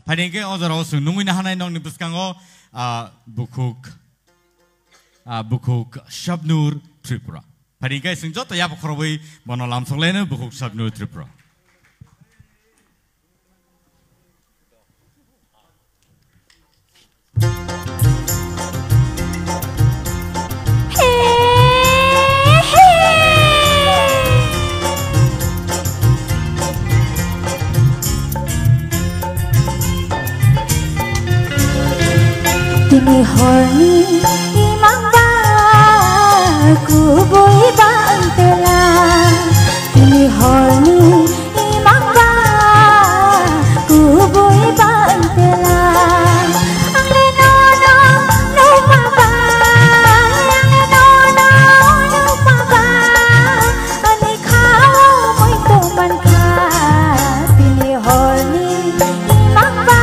Padingke ojaro sunungui nahanai nong ni buskango bukuk Shabnur Tripura. Padingke sungjo to ya pokrobi bono lamsolene bukuk Shabnur Tripura. Tini horni imang ba kuboy ba ang tela. Tini horni imang ba kuboy ba ang tela. Ang lenono no mabay, ang lenono no mabay. Ang ikaw mo'y tuman ka. Tini horni imang ba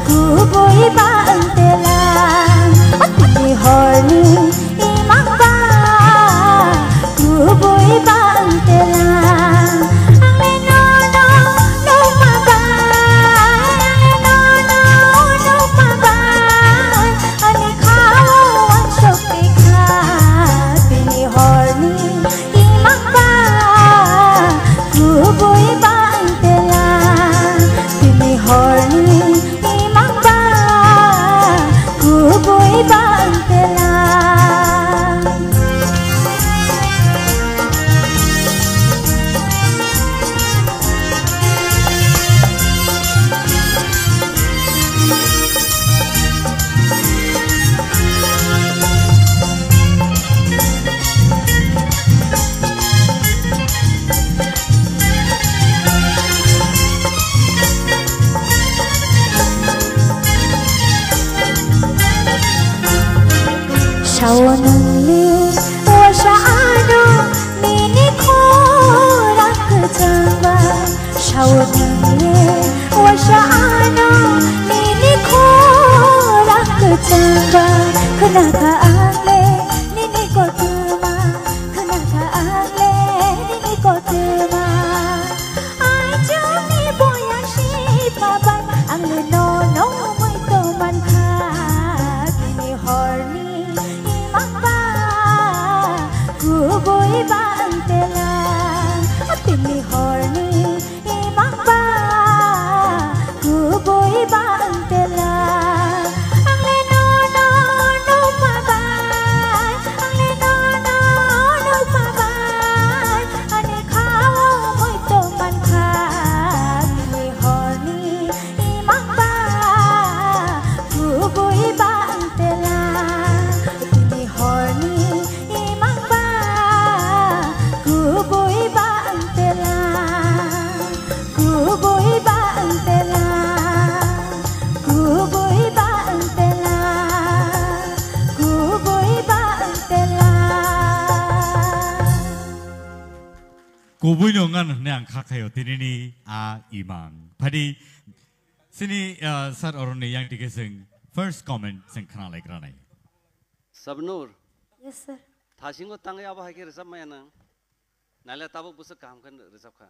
kuboy ba horni imang ba kuboy ba ang tela. Ang lenono no mabay, ang lenono no mabay. Ang ikaw ang syokti ka. Tini horni imang ba kuboy ba ang tela. Tini horni imang ba kuboy ba ang tela. Shawanali wa shaano nini khorak jamba. Shawanali wa shaano nini khorak jamba. Khana ka ale nini kotuma, khana ka ale nini kotuma. Ai jumi boya shi babai ang lenono mo'y tuman ka. Tini horni kuboy ba ang tela. Tini horni imang ba kuboy ba ang tela. Ang lenono no mabay, ang lenono no mabay. Ang ikaw mo'y tuman ka. Tini horni imang ba kuboy ba ang tela. Tini horni imang ba kuboy ba ang tela. Kuboy ba ang tela. Kuboy ba ang tela. Kuboy ba ang tela. Kuboy no ngan ne ang khakayo tinini a imang. Padi sini sir orone yang dikeseng first comment sing khana like ranai. Shabnur. Yes sir. थाशिंगो तंगे अब है कि रिसब में ना नाले ताबो बुस काम कर रिसब का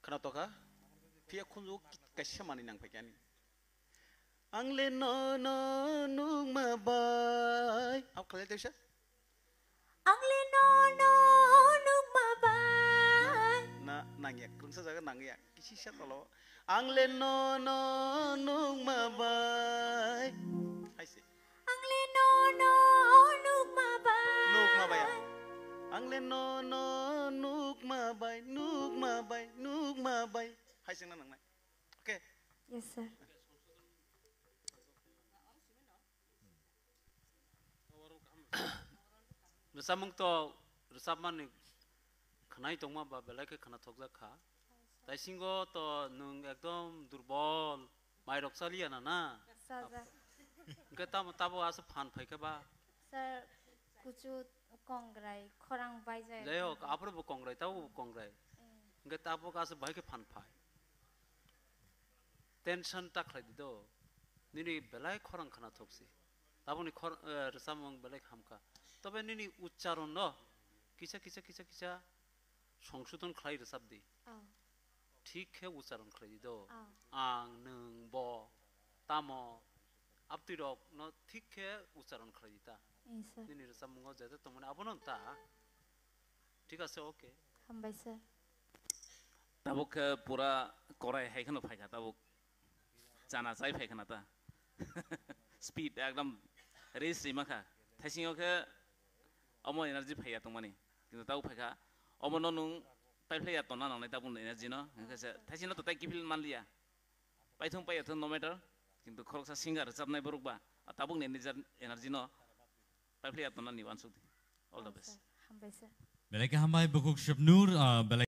खना तो का फिर खुंजो कैसे मानी नंग पे क्या नहीं अंगले नो नो नुग मबाई अब खले देशा अंगले नो नो नुग मबाई ना नंगे कुंसा जगह नंगे किसी शर्त लो अंगले नो नो नुग मबाई ऐसे ang lenono nuk mabay. Nuk mabay. Ang lenono nuk mabay, nuk mabay, nuk mabay. Hay sing na nang. Okay. Yes sir. Rusamung to rusaman ni khanai tongma ba belai ke khana thokja kha. Tai singo to nung ekdom durbol mai roksali ana na. Ke tabo as phan phai ke ba. Sir kuchu kongrai khorang bai jai. Jayo apro bo kongrai tabo kongrai. Ke tabo as bhai ke phan phai. Tension ta khlai dido. Nini belai khorang khana thoksi. Tabo ni khor rusamung belai khamka. তবে নিনি উচ্চারণ ন কিছা কিছা কিছা কিছা সংশোধন খাই রে শব্দে ঠিক হে উচ্চারণ করে দিত আং নং ব তাম আপতিরক ন ঠিক হে উচ্চারণ করে দিতা দিনি রসাম মুঙ্গ যেতে তোমার আবনন তা ঠিক আছে ওকে হামবাই স্যার তাবুক পুরা করাই হাইখানো ফাইখা তাবুক জানা যাই ফাইখানা তা স্পিড একদম রেস রিমাখা থাইসিংকে অম এনার্জি ফাইয়া তোমানি কিন্তু তাও ফাইখা অমন নং পাইফ্লাইয়া তনা নাंनाय তাবুন এনার্জি ন কাছে থাইসিং তো তাই কিফিল মানলিয়া পাইথং পাইয়াথ नो मैटर কিন্তু খরকসা সিঙ্গার চাপনাই বরকবা তাবুক এনার্জি ন পাইফ্লাইয়া তনা নিবান সুতি অল দ্য বেস্ট হামবাই sir Belai ke hambai bukuk Syabnur belai